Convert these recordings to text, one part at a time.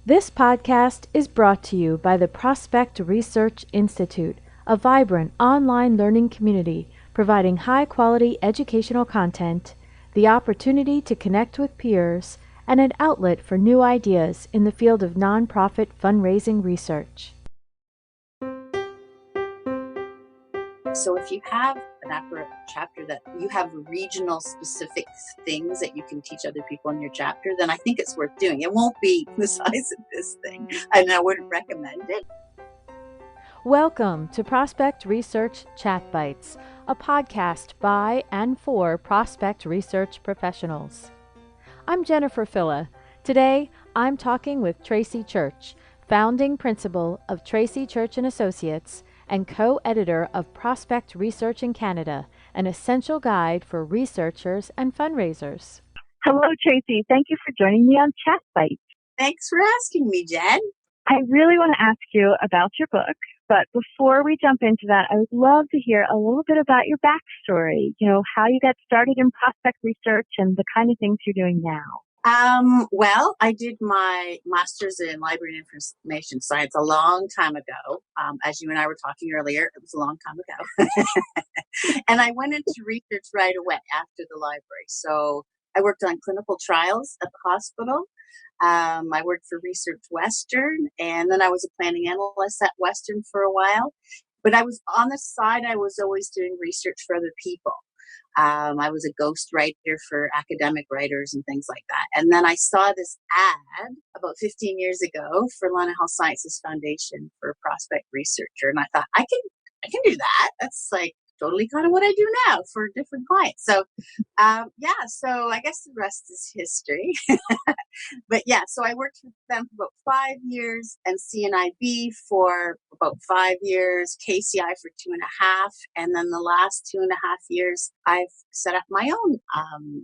This podcast is brought to you by the Prospect Research Institute, a vibrant online learning community providing high-quality educational content, the opportunity to connect with peers, and an outlet for new ideas in the field of nonprofit fundraising research. So if you have an APRA chapter that you have regional specific things that you can teach other people in your chapter, then I think it's worth doing. It won't be the size of this thing, and I wouldn't recommend it. Welcome to Prospect Research Chat Bites, a podcast by and for prospect research professionals. I'm Jennifer Filla. Today, I'm talking with Tracey Church, founding principal of Tracey Church and Associates and co-editor of Prospect Research in Canada, an essential guide for researchers and fundraisers. Hello, Tracey. Thank you for joining me on Chat Bites. Thanks for asking me, Jen. I really want to ask you about your book, but before we jump into that, I would love to hear a little bit about your backstory, how you got started in prospect research and the kind of things you're doing now. Well, I did my master's in library and information science a long time ago. As you and I were talking earlier, it was a long time ago. And I went into research right away after the library. So I worked on clinical trials at the hospital. I worked for Research Western, and then I was a planning analyst at Western for a while. But I was on the side, I was always doing research for other people. I was a ghost writer for academic writers and things like that. And then I saw this ad about 15 years ago for London Health Sciences Foundation for a prospect researcher. And I thought, I can do that. That's like totally kind of what I do now for different clients. So, so I guess the rest is history. But yeah, so I worked with them for about 5 years and CNIB for about 5 years, KCI for 2.5. And then the last 2.5 years, I've set up my own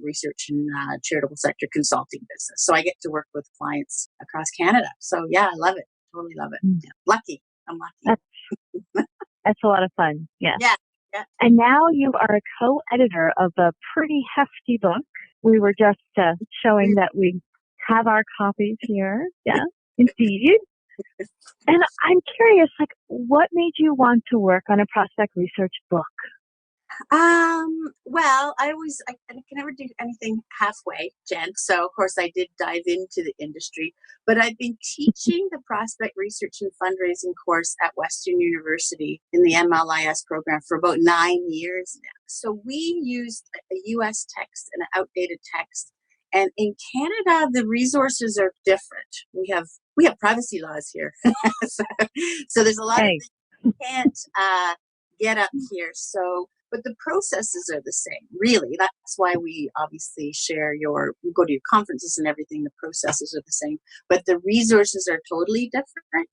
research and charitable sector consulting business. So I get to work with clients across Canada. So yeah, I love it. Totally love it. Yeah. Lucky. I'm lucky. That's a lot of fun. Yes. Yeah. And now you are a co-editor of a pretty hefty book. We were just showing that we have our copies here. Yeah, indeed. And I'm curious, what made you want to work on a prospect research book? Well, I can never do anything halfway, Jen. So of course I did dive into the industry, but I've been teaching the prospect research and fundraising course at Western University in the MLIS program for about 9 years now. So we used a US text and an outdated text. And in Canada, the resources are different. We have privacy laws here. so there's a lot of things you can't get up here. But the processes are the same, really. That's why we obviously we go to your conferences and everything, the processes are the same, but the resources are totally different.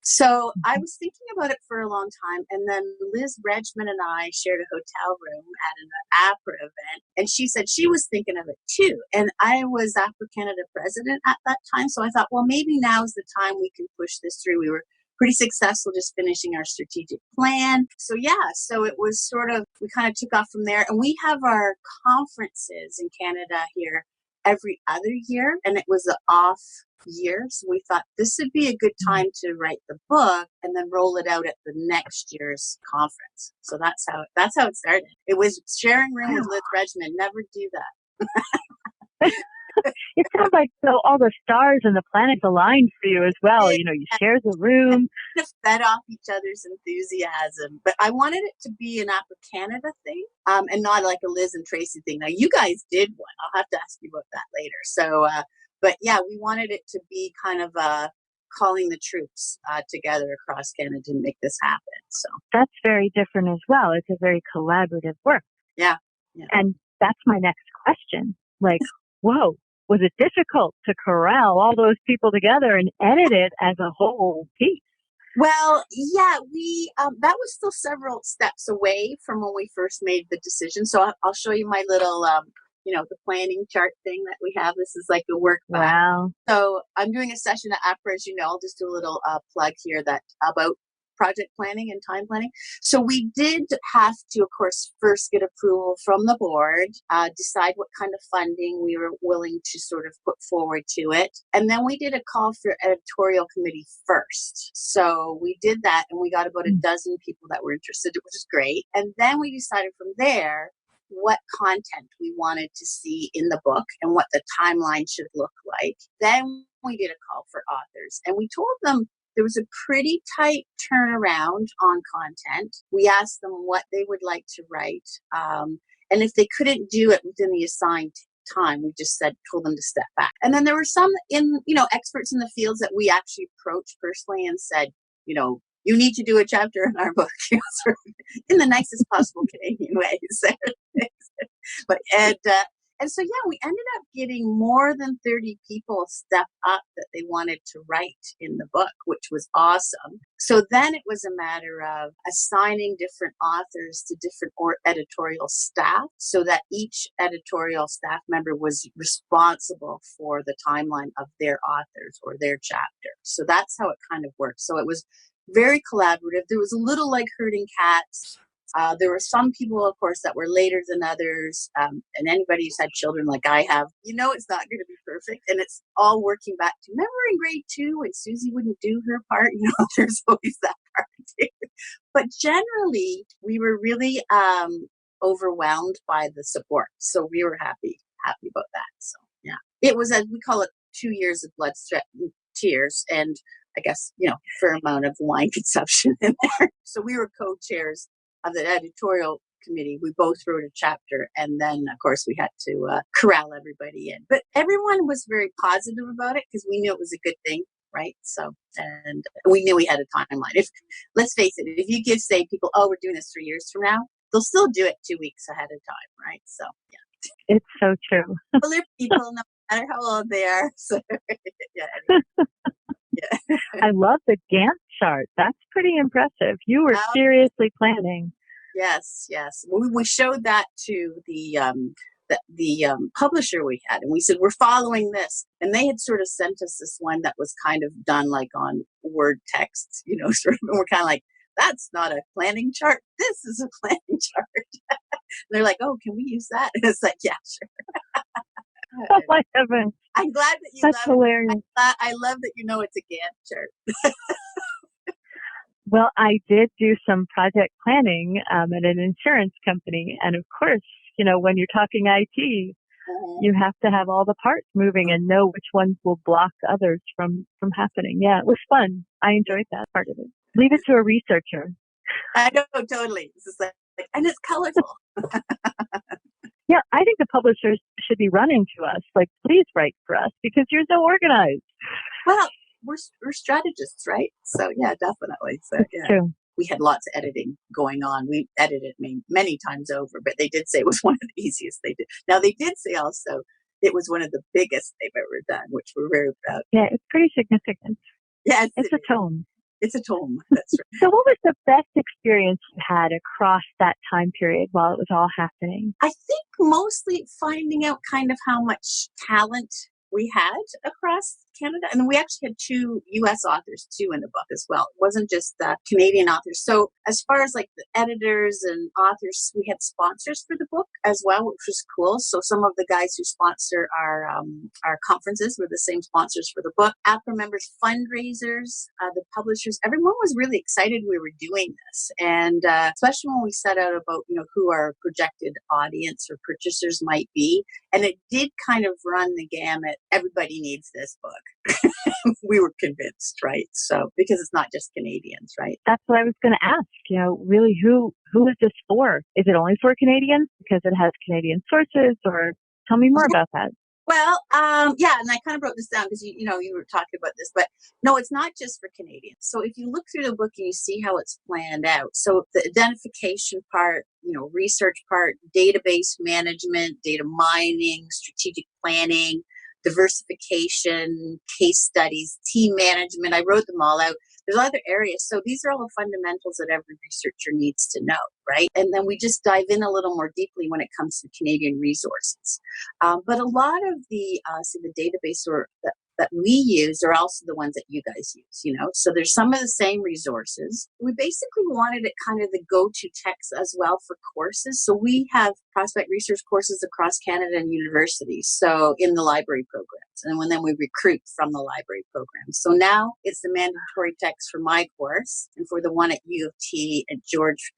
So I was thinking about it for a long time, and then Liz Regman and I shared a hotel room at an APRA event, and she said she was thinking of it too. And I was APRA Canada president at that time, so I thought, well, maybe now's the time we can push this through. We were pretty successful just finishing our strategic plan. So it was sort of, we kind of took off from there. And we have our conferences in Canada here every other year, and it was an off year. So we thought this would be a good time to write the book and then roll it out at the next year's conference. So that's how it started. It was sharing room with Liz Regman. Never do that. It sounds like all the stars and the planets aligned for you as well. You share the room. Just fed off each other's enthusiasm. But I wanted it to be an APRA Canada thing and not like a Liz and Tracey thing. Now, you guys did one. I'll have to ask you about that later. So, but yeah, we wanted it to be kind of calling the troops together across Canada to make this happen. So that's very different as well. It's a very collaborative work. Yeah. And that's my next question. Whoa, was it difficult to corral all those people together and edit it as a whole piece? Well, yeah, we that was still several steps away from when we first made the decision. So I'll show you my little, the planning chart thing that we have. This is like a workbook. Wow. So I'm doing a session at APRA, as you know. I'll just do a little plug here about project planning and time planning. So we did have to, of course, first get approval from the board, decide what kind of funding we were willing to sort of put forward to it. And then we did a call for editorial committee first. So we did that, and we got about a dozen people that were interested, which is great. And then we decided from there what content we wanted to see in the book and what the timeline should look like. Then we did a call for authors, and we told them there was a pretty tight turnaround on content. We asked them what they would like to write. And if they couldn't do it within the assigned time, we just told them to step back. And then there were some experts in the fields that we actually approached personally and said, you need to do a chapter in our book, sort of in the nicest possible Canadian way. And so, we ended up getting more than 30 people step up that they wanted to write in the book, which was awesome. So then it was a matter of assigning different authors to different editorial staff so that each editorial staff member was responsible for the timeline of their authors or their chapter. So that's how it kind of worked. So it was very collaborative. There was a little like herding cats. There were some people, of course, that were later than others. And anybody who's had children like I have, it's not going to be perfect. And it's all working back to, remember in grade 2 when Susie wouldn't do her part? There's always that part too. But generally, we were really overwhelmed by the support. So we were happy about that. So, yeah. It was, as we call it, 2 years of blood, sweat, and tears. And I guess, fair amount of wine consumption in there. So we were co-chairs of the editorial committee. We both wrote a chapter, and then of course we had to corral everybody in. But everyone was very positive about it because we knew it was a good thing, right? So, and we knew we had a timeline. Let's face it, if you say people, we're doing this 3 years from now, they'll still do it 2 weeks ahead of time, right? So, yeah. It's so true. Well, they're people, no matter how old they are. So, yeah. Anyway. Yeah. I love the Gantt chart. That's pretty impressive. You were seriously planning. Yes. We showed that to the publisher we had, and we said, we're following this. And they had sort of sent us this one that was kind of done like on Word text, sort of, and we're kind of like, that's not a planning chart. This is a planning chart. They're like, oh, can we use that? And it's like, yeah, sure. Oh my heavens. I'm glad that you That's love hilarious. it. I love that it's a Gantt chart. Well, I did do some project planning at an insurance company. And of course, when you're talking IT, you have to have all the parts moving and know which ones will block others from happening. Yeah, it was fun. I enjoyed that part of it. Leave it to a researcher. I know, totally. It's just and it's colorful. Yeah, I think the publishers should be running to us, like, please write for us because you're so organized. Well, we're strategists, right? So, yeah, definitely. So, yeah. True. We had lots of editing going on. We edited many times over, but they did say it was one of the easiest they did. Now, they did say also it was one of the biggest they've ever done, which we're very proud of. Yeah, it's pretty significant. Yes, it's a tome. It's a tome. That's right. So what was the best experience you had across that time period while it was all happening? I think mostly finding out kind of how much talent we had across Canada. And we actually had 2 U.S. authors, too, in the book as well. It wasn't just Canadian authors. So as far as like the editors and authors, we had sponsors for the book as well, which was cool. So some of the guys who sponsor our conferences were the same sponsors for the book. APRA members, fundraisers, the publishers, everyone was really excited we were doing this. And especially when we set out about, who our projected audience or purchasers might be. And it did kind of run the gamut. Everybody needs this book. We were convinced, right? So, because it's not just Canadians, right? That's what I was going to ask. Really, who is this for? Is it only for Canadians because it has Canadian sources, or tell me more about that? Well, yeah, and I kind of wrote this down because you were talking about this, but no, it's not just for Canadians. So if you look through the book and you see how it's planned out, so the identification part, research part, database management, data mining, strategic planning, diversification, case studies, team management. I wrote them all out. There's other areas. So these are all the fundamentals that every researcher needs to know, right? And then we just dive in a little more deeply when it comes to Canadian resources. But a lot of the database or that we use are also the ones that you guys use, So there's some of the same resources. We basically wanted it kind of the go-to text as well for courses. So we have prospect research courses across Canada and universities, so in the library programs. And then we recruit from the library programs. So now it's the mandatory text for my course and for the one at U of T at George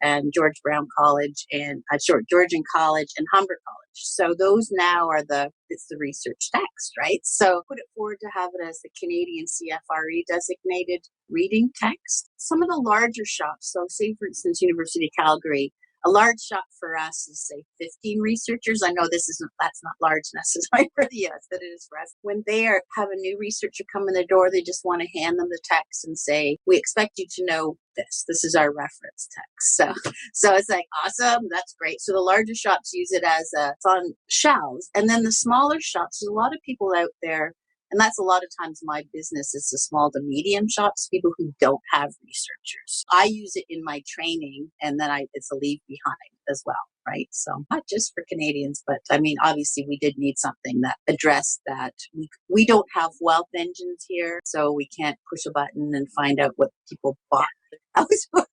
Brown College and Georgian College and Humber College. So those now are it's the research text, right? So put it forward to have it as the Canadian CFRE designated reading text. Some of the larger shops, so say for instance, University of Calgary, a large shop for us is say 15 researchers. I know that's not large necessarily for the US, but it is for us. When they have a new researcher come in the door, they just want to hand them the text and say, we expect you to know this. This is our reference text. So it's like, awesome, that's great. So the larger shops use it as it's on shelves. And then the smaller shops, there's a lot of people out there, and that's a lot of times my business is the small to medium shops, people who don't have researchers. I use it in my training, and then it's a leave behind as well, right? So not just for Canadians, but I mean, obviously we did need something that addressed that. We don't have wealth engines here, so we can't push a button and find out what people bought house for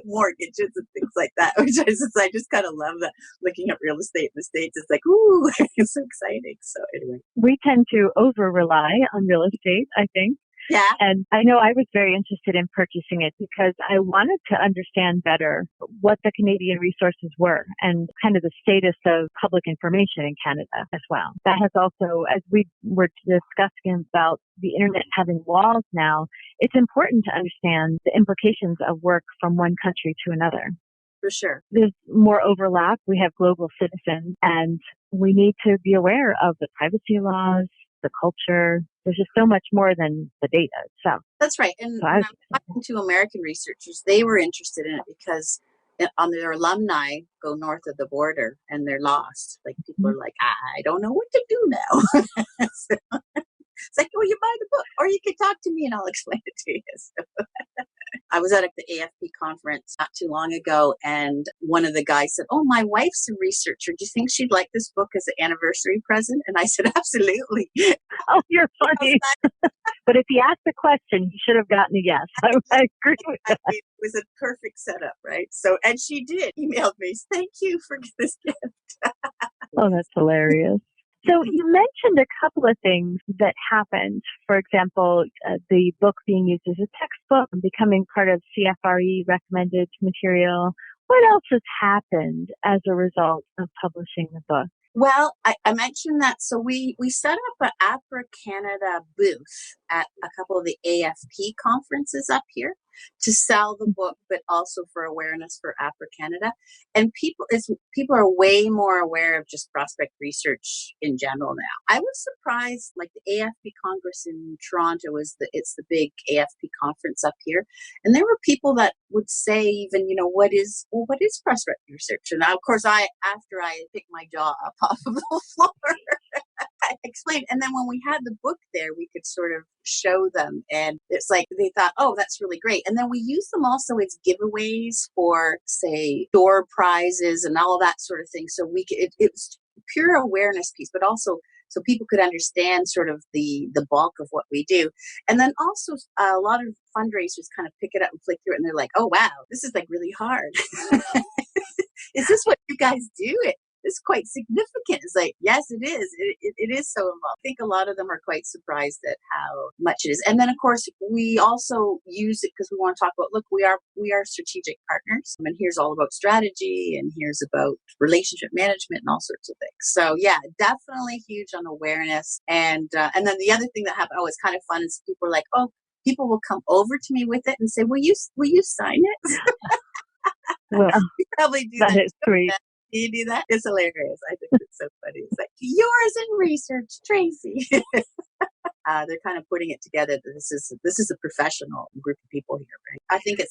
mortgages and things like that, which I just kind of love that. Looking at real estate in the States, it's like, ooh, it's so exciting. So anyway. We tend to over-rely on real estate, I think. Yeah. And I know I was very interested in purchasing it because I wanted to understand better what the Canadian resources were and kind of the status of public information in Canada as well. That has also, as we were discussing about the internet having walls now, it's important to understand the implications of work from one country to another. For sure. There's more overlap. We have global citizens, and we need to be aware of the privacy laws, the culture. There's just so much more than the data itself. That's right. And when I'm talking to American researchers, they were interested in it because on their alumni go north of the border and they're lost. Like people are like, I don't know what to do now. So, it's like, well, you buy the book or you can talk to me and I'll explain it to you. So, I was at the AFP conference not too long ago, and one of the guys said, oh, my wife's a researcher. Do you think she'd like this book as an anniversary present? And I said, absolutely. Oh, you're funny. But if he asked the question, he should have gotten a yes. I agree with that. It was a perfect setup, right? So, and she did email me, thank you for this gift. Oh, that's hilarious. So you mentioned a couple of things that happened. For example, the book being used as a textbook and becoming part of CFRE recommended material. What else has happened as a result of publishing the book? Well, I mentioned that. So we set up an APRA Canada booth at a couple of the AFP conferences up here to sell the book, but also for awareness for APRA Canada. And people are way more aware of just prospect research in general now. I was surprised, like the AFP Congress in Toronto it's the big AFP conference up here. And there were people that would say even, what is prospect research? And of course, after I picked my jaw up off of the floor, I explained. And then when we had the book there, we could sort of show them. And it's like they thought, oh, that's really great. And then we use them also as giveaways for, say, door prizes and all that sort of thing. So it was pure awareness piece, but also so people could understand sort of the bulk of what we do. And then also a lot of fundraisers kind of pick it up and flick through it and they're like, oh, wow, this is like really hard. Is this what you guys do? It's quite significant. It's like, yes, it is. It is so involved. I think a lot of them are quite surprised at how much it is. And then, of course, we also use it because we want to talk about, look, we are strategic partners. And here's all about strategy and here's about relationship management and all sorts of things. So, yeah, definitely huge on awareness. And then the other thing that happened, it's kind of fun is people are like, oh, people will come over to me with it and say, will you sign it? Well, we probably do that. That is sweet. Do you do that? It's hilarious. I think it's so funny. It's like, yours in research, Tracey. They're kind of putting it together. This is a professional group of people here, right? I think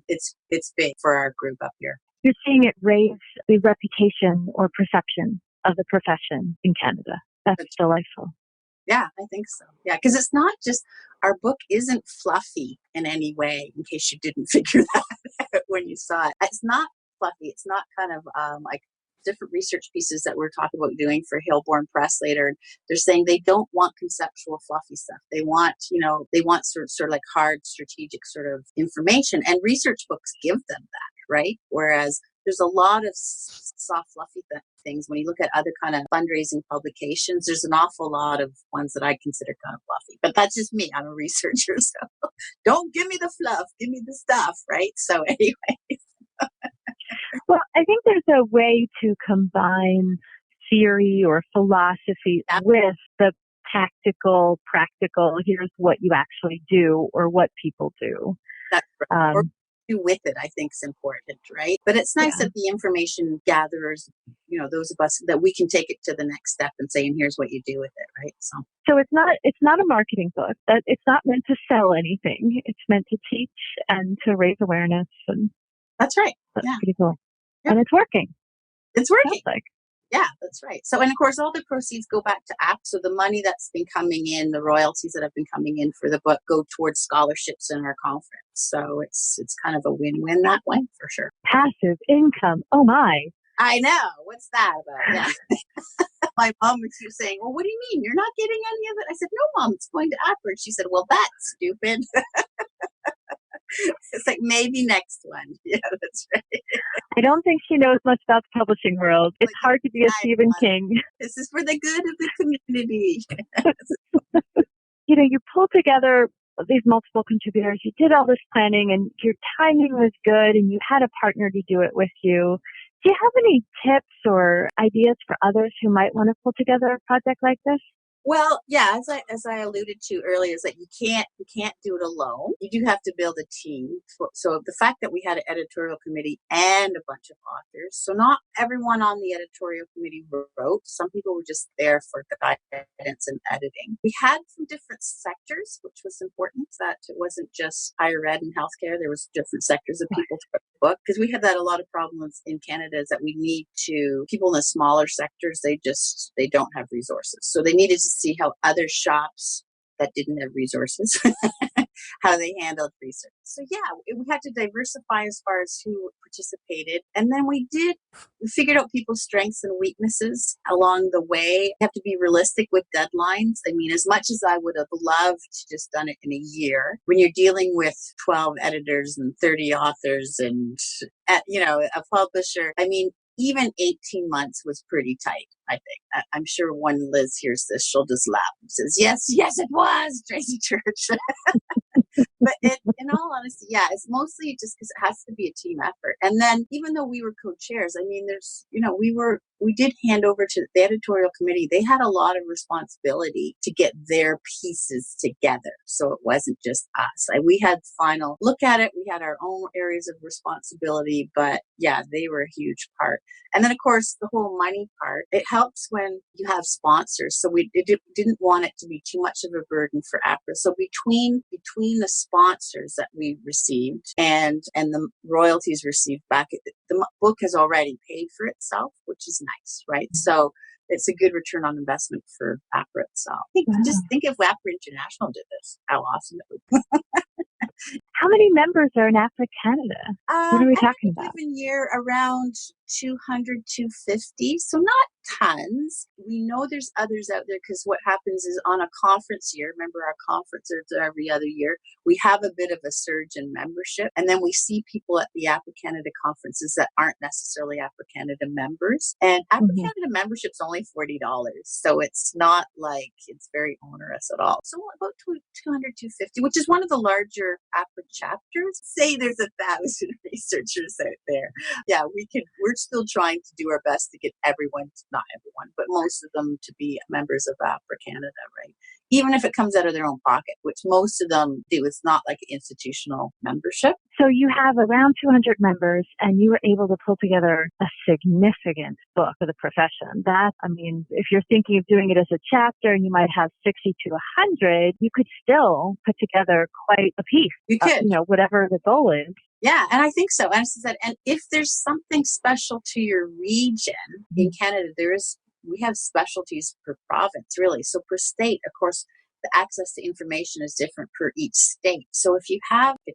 it's big for our group up here. You're seeing it raise the reputation or perception of the profession in Canada. That's delightful. Yeah, I think so. Yeah, because it's not just, our book isn't fluffy in any way, in case you didn't figure that out when you saw it. It's not fluffy. It's not kind of like different research pieces that we're talking about doing for Hillborn Press later. They're saying they don't want conceptual fluffy stuff. They want, they want sort of like hard strategic sort of information, and research books give them that, right? Whereas there's a lot of soft, fluffy things. When you look at other kind of fundraising publications, there's an awful lot of ones that I consider kind of fluffy. But that's just me. I'm a researcher, so don't give me the fluff. Give me the stuff, right? So anyway. Well, I think there's a way to combine theory or philosophy with the tactical, practical, here's what you actually do or what people do. That's right. Or do with it, I think is important, right? But it's nice that the information gatherers, those of us, that we can take it to the next step and say, and here's what you do with it, right? So it's not a marketing book. That it's not meant to sell anything. It's meant to teach and to raise awareness, and that's right. That's pretty cool. Yep. And it's working. It's working. Yeah, that's right. So, and of course, all the proceeds go back to ACT. So the money that's been coming in, the royalties that have been coming in for the book, go towards scholarships in our conference. So it's kind of a win-win that way, for sure. Passive income. Oh my. I know. What's that about? Yeah. My mom was saying, well, what do you mean? You're not getting any of it? I said, no, Mom, it's going to ACT. She said, well, that's stupid. It's like, maybe next one. Yeah, that's right. I don't think she knows much about the publishing world. It's hard to be a Stephen King. This is for the good of the community. You pulled together these multiple contributors. You did all this planning, and your timing was good, and you had a partner to do it with you. Do you have any tips or ideas for others who might want to pull together a project like this? Well, yeah, as I alluded to earlier, is that you can't do it alone. You do have to build a team. So the fact that we had an editorial committee and a bunch of authors, so not everyone on the editorial committee wrote. Some people were just there for guidance and editing. We had from different sectors, which was important, that it wasn't just higher ed and healthcare. There was different sectors of people to write the book, because we had that a lot of problems in Canada, is that we need people in the smaller sectors, they don't have resources. So they needed to see how other shops that didn't have resources, how they handled research. So yeah, we had to diversify as far as who participated. And then we figured out people's strengths and weaknesses along the way. You have to be realistic with deadlines. I mean, as much as I would have loved to just done it in a year, when you're dealing with 12 editors and 30 authors and, a publisher, I mean, even 18 months was pretty tight, I think. I'm sure when Liz hears this, she'll just laugh and says, yes, it was, Tracey Church. But in all honesty, yeah, it's mostly just because it has to be a team effort. And then even though we were co-chairs, I mean, we did hand over to the editorial committee. They had a lot of responsibility to get their pieces together. So it wasn't just us. We had final look at it. We had our own areas of responsibility, but yeah, they were a huge part. And then of course, the whole money part, it helps when you have sponsors. So we didn't want it to be too much of a burden for APRA. So between the sponsors that we received and the royalties received back, the book has already paid for itself, which is nice, right? So it's a good return on investment for APRA itself. Just think if APRA International did this, how awesome it would be. How many members are in APRA Canada? What are we talking about? Given year, around 200, 250. So not tons. We know there's others out there, because what happens is on a conference year, remember our conferences are every other year, we have a bit of a surge in membership. And then we see people at the APRA Canada conferences that aren't necessarily APRA Canada members. And APRA Canada membership's only $40. So it's not like it's very onerous at all. So about 200, 250, which is one of the larger APRA chapters. Say there's 1,000 researchers out there. Yeah, we're still trying to do our best to get everyone, not everyone, but most of them to be members of APRA Canada, right? Even if it comes out of their own pocket, which most of them do. It's not like an institutional membership. So you have around 200 members, and you were able to pull together a significant book for the profession. If you're thinking of doing it as a chapter and you might have 60 to 100, you could still put together quite a piece. You could. Whatever the goal is. Yeah, and I think so. And if there's something special to your region in Canada, we have specialties per province, really. So per state, of course, the access to information is different per each state. So if you have an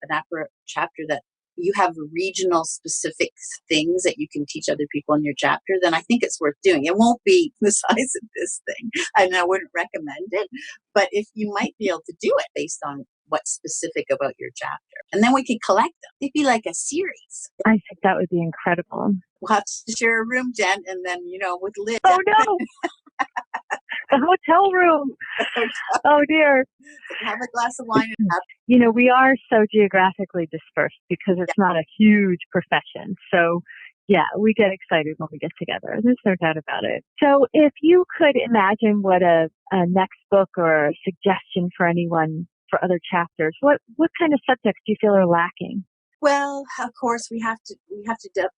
APRA chapter that you have regional specific things that you can teach other people in your chapter, then I think it's worth doing. It won't be the size of this thing, and I wouldn't recommend it. But if you might be able to do it based on what's specific about your chapter, and then we could collect them. It'd be like a series. I think that would be incredible. We'll have to share a room, Jen, and then, with Liz. Oh, no. The hotel room. Oh, dear. Have a glass of wine. We are so geographically dispersed because it's not a huge profession. So, yeah, we get excited when we get together. There's no doubt about it. So if you could imagine what a next book or a suggestion for anyone for other chapters, what kind of subjects do you feel are lacking? Well, of course, we have to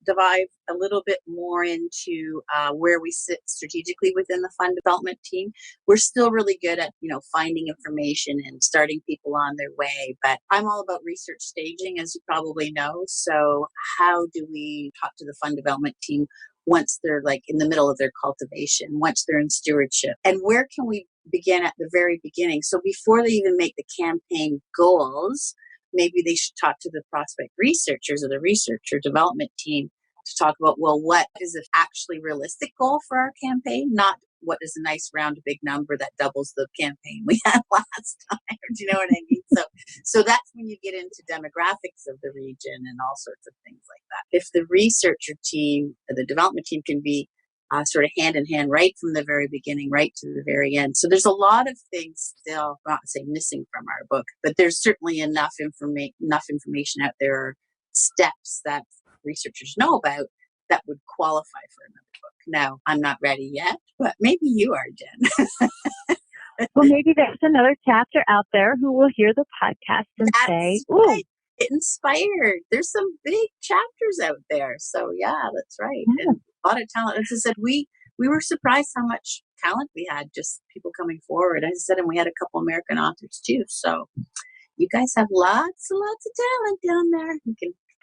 dive a little bit more into where we sit strategically within the fund development team. We're still really good at finding information and starting people on their way, but I'm all about research staging, as you probably know. So, how do we talk to the fund development team once they're like in the middle of their cultivation, once they're in stewardship, and where can we begin at the very beginning? So before they even make the campaign goals, maybe they should talk to the prospect researchers or the research or development team to talk about, well, what is an actually realistic goal for our campaign? Not what is a nice round big number that doubles the campaign we had last time. Do you know what I mean? So that's when you get into demographics of the region and all sorts of things like that. If the researcher team, or the development team can be sort of hand in hand right from the very beginning, right to the very end. So there's a lot of things still, not to say missing from our book, but there's certainly enough information out there, steps that researchers know about that would qualify for another book. Now, I'm not ready yet, but maybe you are, Jen. Well, maybe there's another chapter out there who will hear the podcast and say, ooh. Right. Get inspired. There's some big chapters out there. So, yeah, that's right. Yeah. And a lot of talent. As I said, we were surprised how much talent we had, just people coming forward. As I said, and we had a couple American authors too. So you guys have lots and lots of talent down there.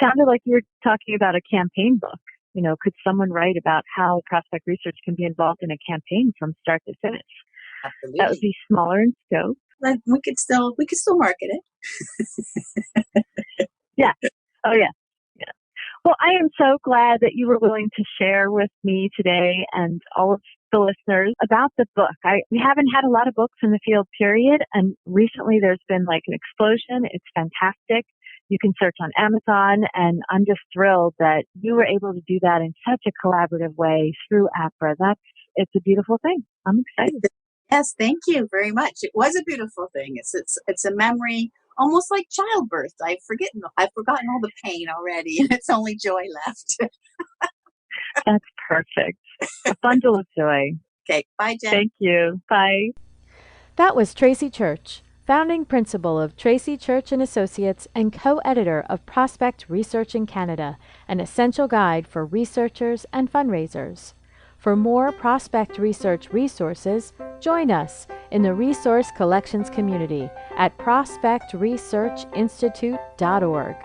Sounded like you were talking about a campaign book. Could someone write about how prospect research can be involved in a campaign from start to finish? Absolutely. That would be smaller in scope. But we could still market it. Yeah. Oh, yeah. Yeah. Well, I am so glad that you were willing to share with me today and all of the listeners about the book. We haven't had a lot of books in the field, period. And recently there's been like an explosion. It's fantastic. You can search on Amazon, and I'm just thrilled that you were able to do that in such a collaborative way through APRA. It's a beautiful thing. I'm excited. Yes, thank you very much. It was a beautiful thing. It's a memory, almost like childbirth. I've forgotten all the pain already, and it's only joy left. That's perfect. A bundle of joy. Okay, bye, Jen. Thank you. Bye. That was Tracey Church, founding principal of Tracey Church and Associates and co-editor of Prospect Research in Canada, an essential guide for researchers and fundraisers. For more prospect research resources, join us in the Resource Collections community at prospectresearchinstitute.org.